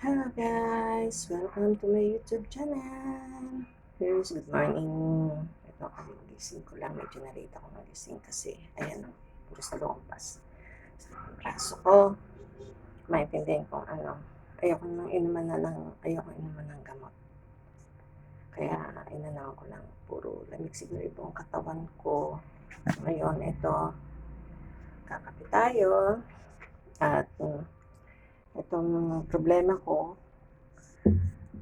Hello guys! Welcome to my YouTube channel! Here's good morning. Ito, gising ko lang. Medyo na-late ako magising kasi ayan, puro sa lumpas. Sa braso ko. Maintindihan kong ayoko inuman ng gamot. Kaya inanaw ko lang. Puro lamig siguro yung katawan ko. Ngayon, ito, kakapit tayo. At itong problema ko,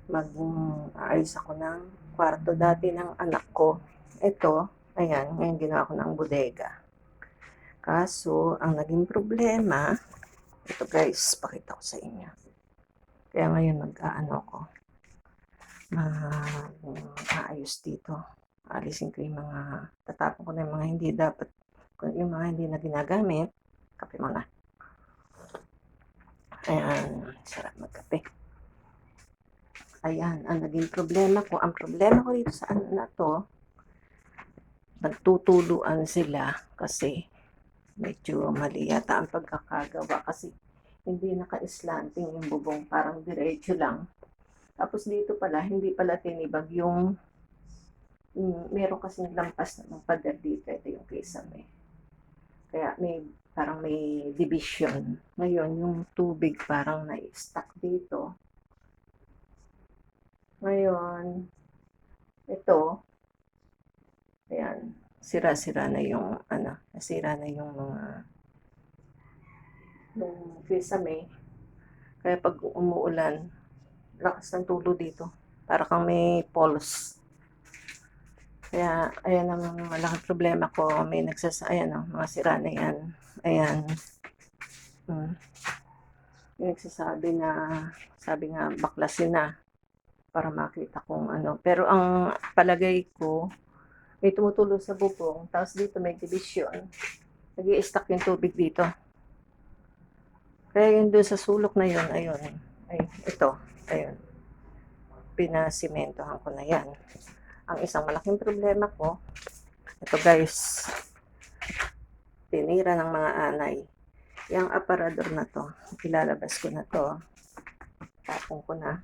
mag-aayos ako ng kwarto dati ng anak ko. Ito, ayan, ngayon ginawa ko ng bodega. Kaso, ang naging problema, ito guys, pakita ko sa inyo. Kaya ngayon mag-aayos dito. Alisin ko yung mga, tatapon ko na yung mga hindi dapat, yung mga hindi na ginagamit. Kape muna. Ayan, sarap magkape. Ayan, ang naging problema ko. Ang problema ko dito sa na to, nagtutuluan sila kasi medyo mali yata ang pagkakagawa kasi hindi naka-slanting yung bubong, parang diretso lang. Tapos dito pala, hindi pala tinibag yung meron kasing lampas na ng pader dito. Ito yung kisame. Kaya parang may division. Ngayon, yung tubig parang na-stuck dito. Ngayon, ito, ayan, sira-sira na yung, nasira na yung mga, yung kisame. Kaya pag umuulan, lakas ng tulo dito. Para kang may polos. Kaya, ayan ang malaking problema ko. May ayan mga sira na yan. Ayan. Yung nagsasabi na, sabi nga, baklasin na. Para makita kung ano. Pero ang palagay ko, may tumutulo sa bubong. Tapos dito may division. Nag-i-stuck yung tubig dito. Kaya yun doon sa sulok na yun, ayun. Ay, ito. Ayun. Pinasimentohan ko na yan. Ang isang malaking problema ko, ito guys, tinira ng mga anay. Yung aparador na to, ilalabas ko na to. Tapong ko na.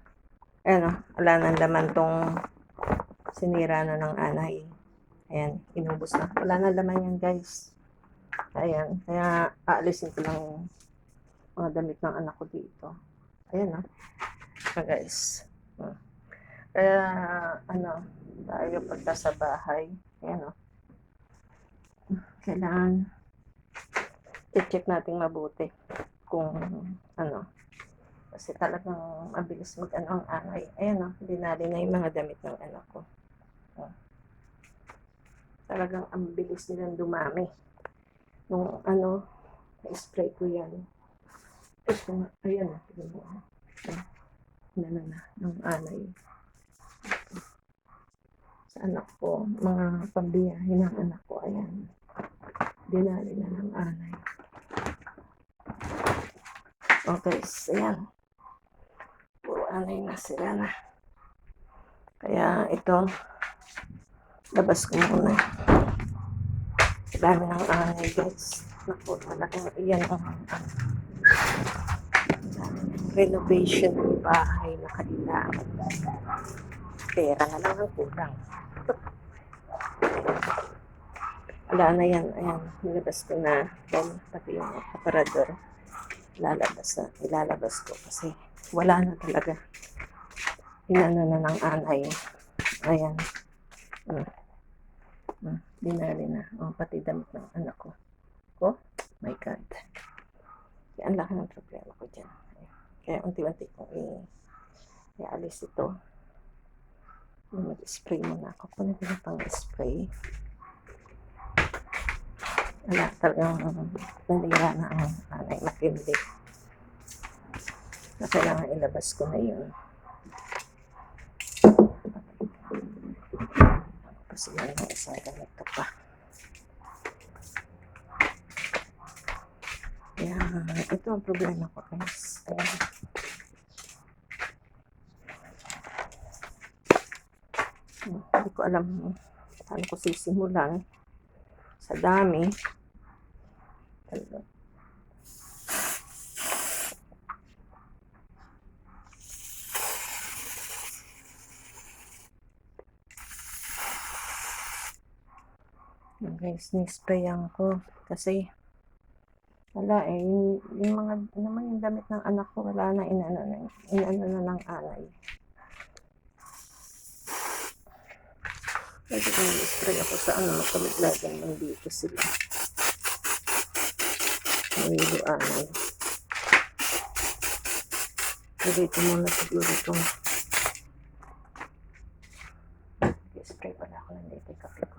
Ayan o, wala nang laman tong sinira na ng anay. Ayan, inubos na. Wala na laman yan guys. Ayan, kaya aalisin ko lang mga damit ng anak ko dito. Ayan o. Guys. Kaya, tayo pagka sa bahay, ayan o. Kailangan i-check natin mabuti kung kasi talagang mabilis ang anay. Ayan o, dinali na yung mga damit ng anak ko. Talagang ang bilis nilang dumami. Nung na-spray ko yan. Ito, ayan o. Ng anay. Sa anak ko, mga pambiyahin ng anak ko, ayan. Dinali na ng anay. Okay, ayan. Puro anay na sila na. Kaya ito, labas ko muna. Dami ng anay guys. Naku, talagang iyan ang renovation ng bahay na kailangan. Pera na lang ang kulang. Wala na yan. Ayan, nilabas ko na. Then, pati yung aparador. Ilalabas ko kasi wala na talaga. Inano na ng anay. Ayan. Dinali na. Pati damit ng anak ko. Oh, my God. Kaya ang laki ng problema ko dyan. Kaya unti-unti kong i-alis ito. Mag-spray muna ako. Kunin ko na pang spray. Wala talagang nalira na ang anay. Matindi. Na kailangan ilabas ko na yun. Kasi yan ang isang ganito pa. Yan. Ito ang problema ko guys. Hindi ko alam saan ko sisimulan. Sa dami. Yun guys, ni-sprayan ko. Kasi, wala eh. Yung mga, naman yung damit ng anak ko, wala na, inano na ng anay. Pwede ko nag-spray ako sa ano, magkamit-lagyan ng dito sila. May anay. Dito muna siguro itong spray pala ako ng dito yung kape ko.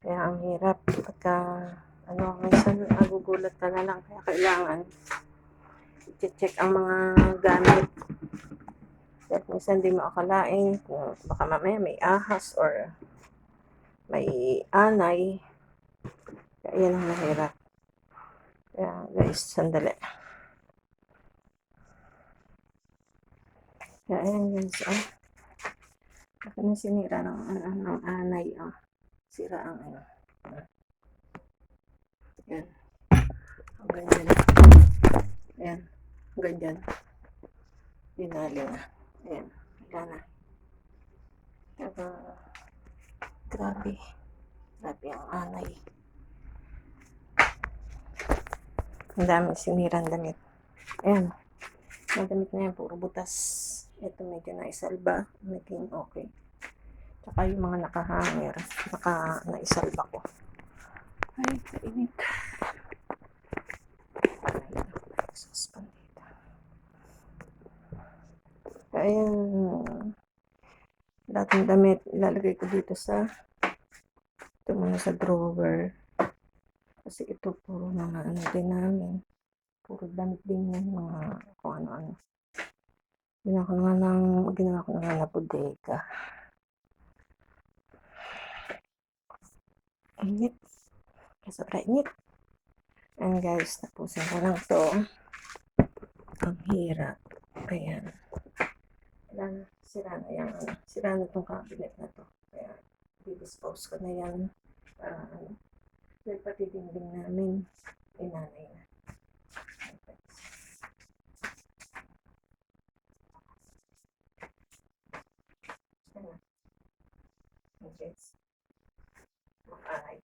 Kaya ang hirap pagka minsan nagugulat ka na lang, kaya kailangan i-check ang mga gamit. Dahil minsan di mo akalain kung baka mamaya may ahas or may anay. Kaya yan ang mahirap. Kaya guys, sandali. Kaya ayan guys, baka na sinira ng anay, sira ang ano. Ayan. Ang ganyan. Ayan. Ganyan. Dinali na. Ayan. Wala na. Grabe. Grabe ang anay. Ang dami sinirang damit. Ayan. Ang damit na yan, puro butas. Ito medyo naisalba. Naging okay. Tsaka yung mga nakahanger. Naisalba ko. Ay, kainit. Suspan dito. Ayan. Lahat ng damit, ilalagay ko dito ito muna sa drawer. Kasi ito puro mga din namin. Puro damit din yung mga kung ano-ano. Ginawa ko na nga na bodega. Init. Sobrang init. And guys, tapusin ko lang to. Ang hirap. Ayan. Sira na yan. Sira na itong cabinet na to. Kaya, di-dispose ko na yan. Para dahil pati dingding namin, inanay na. Okay. Alright.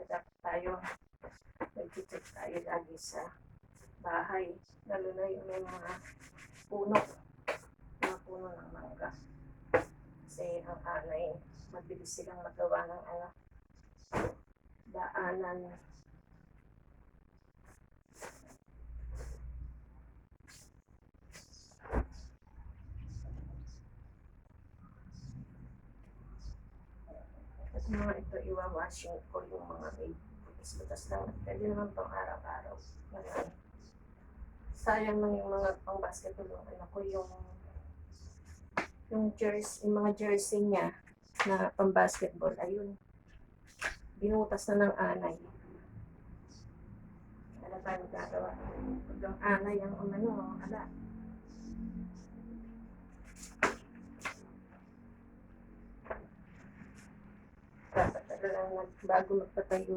Dapat tayo, nag-check tayo lagi sa bahay. Lalo na yung may mga puno. Mga puno ng mangga. Kasi ang anay, mabilis silang magawa ng daanan. At mga ito, iwa-washing ko yung mga may butas lang. Pwede naman pang araw-araw. Sayang lang yung mga pang basketball. Yung mga jersey niya na pang basketball, ayun. Binutas na ng anay. Ano tayo magagawa? Pag ang anay ang ala. Dapat talagang bago magpatayo